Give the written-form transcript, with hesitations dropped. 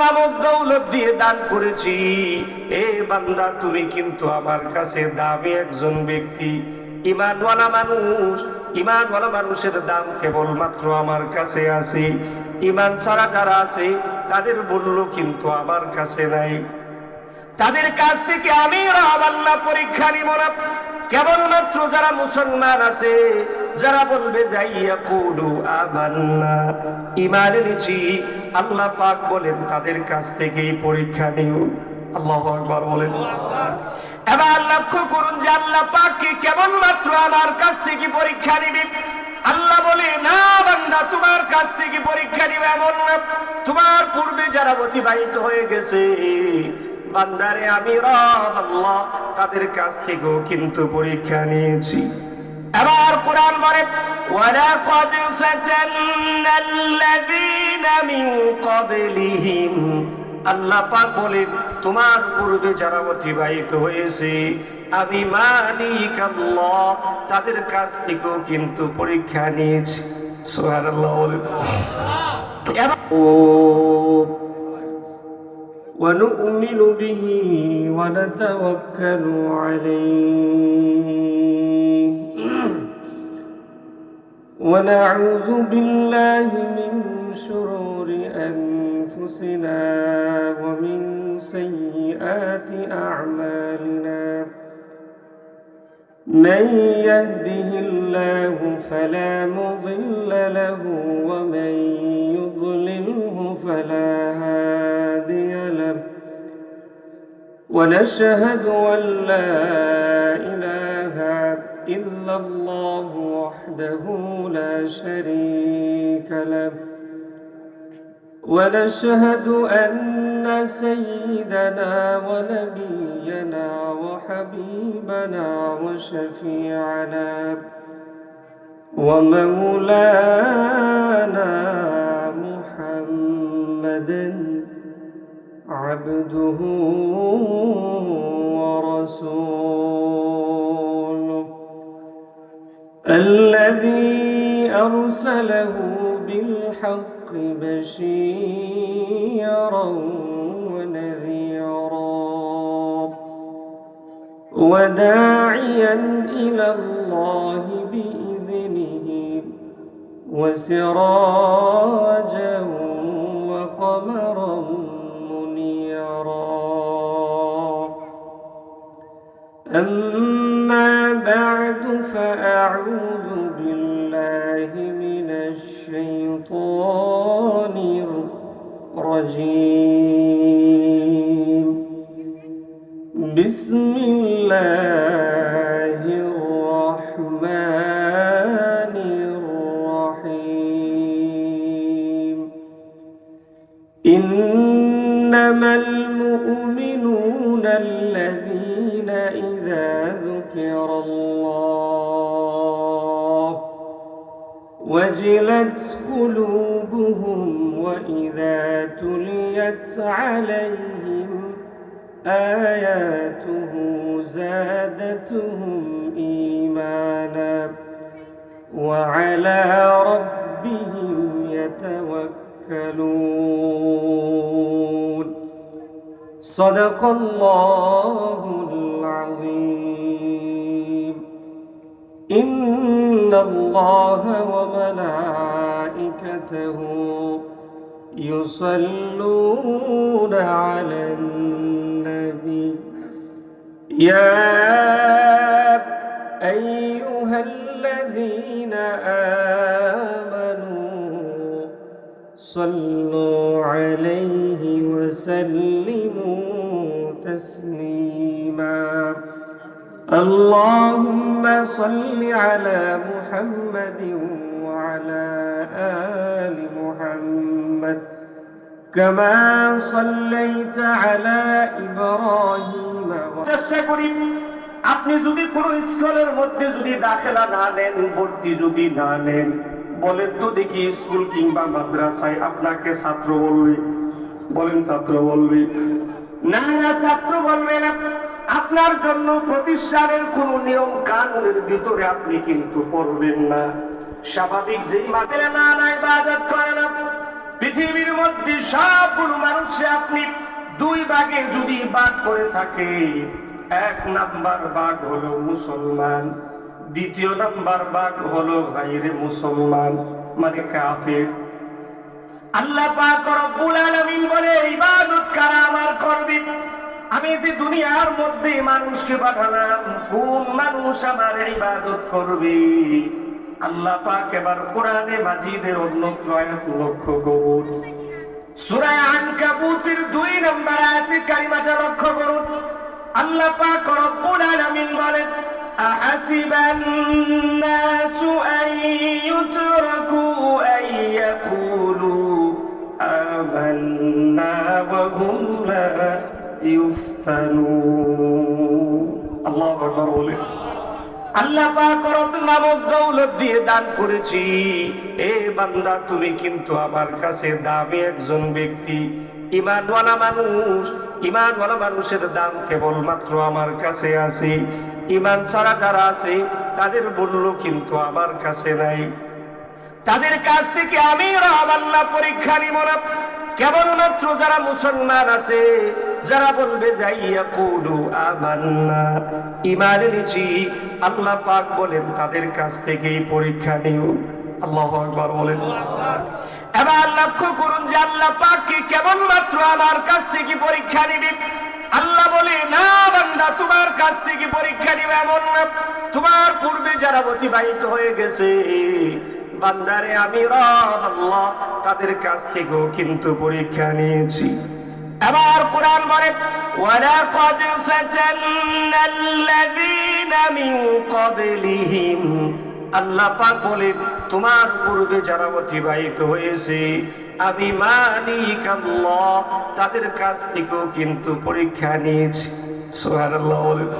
নামক দৌলত দিয়ে দান করেছি। এ বান্দা, তুমি কিন্তু আমার কাছে দামি একজন ব্যক্তি, ঈমানওয়ালা মানুষ। ঈমানওয়ালা মানুষের দাম কেবলমাত্র আমার কাছে আছে। ঈমান ছাড়া যারা আছে তাদের মূল্য কিন্তু আমার কাছে নাই। তাদের কাছ থেকে আমি রব আল্লাহ পরীক্ষা নিব না। কেবলমাত্র যারা মুসলমান আছে, যারা বলবে যাইয়া কুলু আমান্না, ঈমান এনেছি, আল্লাহ পাক বলেন তাদের কাছ থেকেই পরীক্ষা নিও। আল্লাহু আকবার বলেন। এবার লক্ষ্য করুন যে আল্লাহ পাক কি কেবলমাত্র আমার কাছ থেকে পরীক্ষা নিবেন? আল্লাহ বলে না বান্দা, তোমার কাছ থেকে পরীক্ষা নিবে এমন না, তোমার পূর্বে যারা অতিবাহিত হয়ে গেছে বান্দারে আমি রব আল্লাহ তাদের কাছ থেকেও কিন্তু পরীক্ষা নিয়েছি। এবার কোরআন বলে ওয়ালাকাদ ফাতান্নাল্লাযীনা মিন ক্বাবলিহিম, আল্লাহ পাক বলেন তোমার পূর্বে যারা অতিবাহিত হয়েছে আমি মালিক আল্লাহ তাদের কাছ থেকেও কিন্তু পরীক্ষা নিয়েছি। সুবহানাল্লাহ বলেন। ونؤمن به ونتوكل عليه ونعوذ بالله من شرور أنفسنا ومن سيئات أعمالنا من يهده الله فلا مضل له ومن يضلله فلا هادي له ونشهد أن لا إله إلا الله وحده لا شريك له ونشهد أن سيدنا ونبينا وحبيبنا وشفيعنا ومولانا محمدا عبده ورسوله الذي أرسله بالحق بشيرا ونذيرا وداعيا إلى الله بإذنه وسراجا وقمرا منيرا. أما بعد فأعوذ بالله من الشيطان الرجيم. بسم الله الرحمن الرحيم. إنما المؤمنون الذين إذا ذكر الله وجلت قلوبهم وإذا تليت عليهم آياته زادتهم إيمانا وعلى ربهم يتوكلون. صدق الله العظيم. إن الله وملائكته يصلون على النبي يا أيها الذين آمنوا صلوا عليه وسلموا تسليما. اللهم صل على محمد وعلى آل محمد كما صليت على إبراهيم. চেষ্টা করি আপনি যদি কোন স্কুলের মধ্যে যদি দাখিলা না নেন, ভর্তি যদি না নেন, বলেন তো দেখি স্কুল কিংবা মাদ্রাসায় আপনাকে ছাত্র বলবে? বলেন ছাত্র বলবে? না না, ছাত্র বলবে না। আপনার জন্য প্রতিষ্ঠানের কোন নিয়ম কানুনের ভিতরে আপনি কিন্তু পড়বেন না। স্বাভাবিক যেই মাদ্রাসা না ইবাদত করে না, পৃথিবীর মধ্যে সবগুলো মানুষে ভাগে যদি ভাগ করে থাকে, 1 নাম্বার ভাগ হলো মুসলমান, 2য় নাম্বার ভাগ হলো গায়রে মুসলমান মানে কাফের। আল্লাহ পাক রব্বুল আলামিন বলে ইবাদত কারা আমার করবে। আমি যে দুনিয়ার মধ্যে মানুষকে পাঠালাম, কোন মানুষ আমার ইবাদত করবে? আল্লাহ পাক এবার কোরআনে মাজিদের অন্য আয়াত লক্ষ্য করুন, সূরা আনকাবুতের 2 নম্বর আয়াতে কালিমাটা লক্ষ্য করুন। আল্লাহ পাক রব্বুল আলামিন বলেন আহাসিবান নাসু আন ইউতরাকু আন ইয়াকুলু আমান্না ওয়া হুম লা ইফতানুন। আল্লাহু আকবার বলেন। আল্লাহ পাক রব্বুল নামক দৌলত দিয়ে দান করেছি, এ বান্দা তুমি কিন্তু আমার কাছে দামি একজন ব্যক্তি। ঈমানওয়ালা মানুষের দাম কেবলমাত্র আমার কাছে আছে। ঈমান ছাড়া যারা আছে তাদের মূল্য কিন্তু আমার কাছে নাই। তাদের কাছ থেকে আমি রব আল্লাহ পরীক্ষা নিব না। কেবলমাত্র যারা মুসলমান আছে, যারা বলবে যাইয়া কুলু আমান্না, ঈমান এনেছি, আল্লাহ পাক বলেন তাদের কাছ থেকেই পরীক্ষা নিও। আল্লাহু আকবার বলেন। এবার লক্ষ্য করুন যে আল্লাহ পাক কি কেবলমাত্র আমার কাছ থেকে পরীক্ষা নিবে? আল্লাহ বলে না বান্দা, তোমার কাছ থেকে পরীক্ষা নিবে এমন না, তোমার পূর্বে যারা অতিবাহিত হয়ে গেছে বান্দারে আমি রব আল্লাহ তাদের কাছ থেকেও কিন্তু পরীক্ষা নিয়েছি। এবার কোরআন বলে ওয়ালাকাদ ফাতান্নাল্লাযীনা মিন ক্বাবলিহিম, আল্লাহ পাক বলে তোমার পূর্বে যারা অতিবাহিত হয়েছে আমি মালিক আল্লাহ তাদের কাছ থেকেও কিন্তু পরীক্ষা নিয়েছি। সুবহানাল্লাহ বলেন।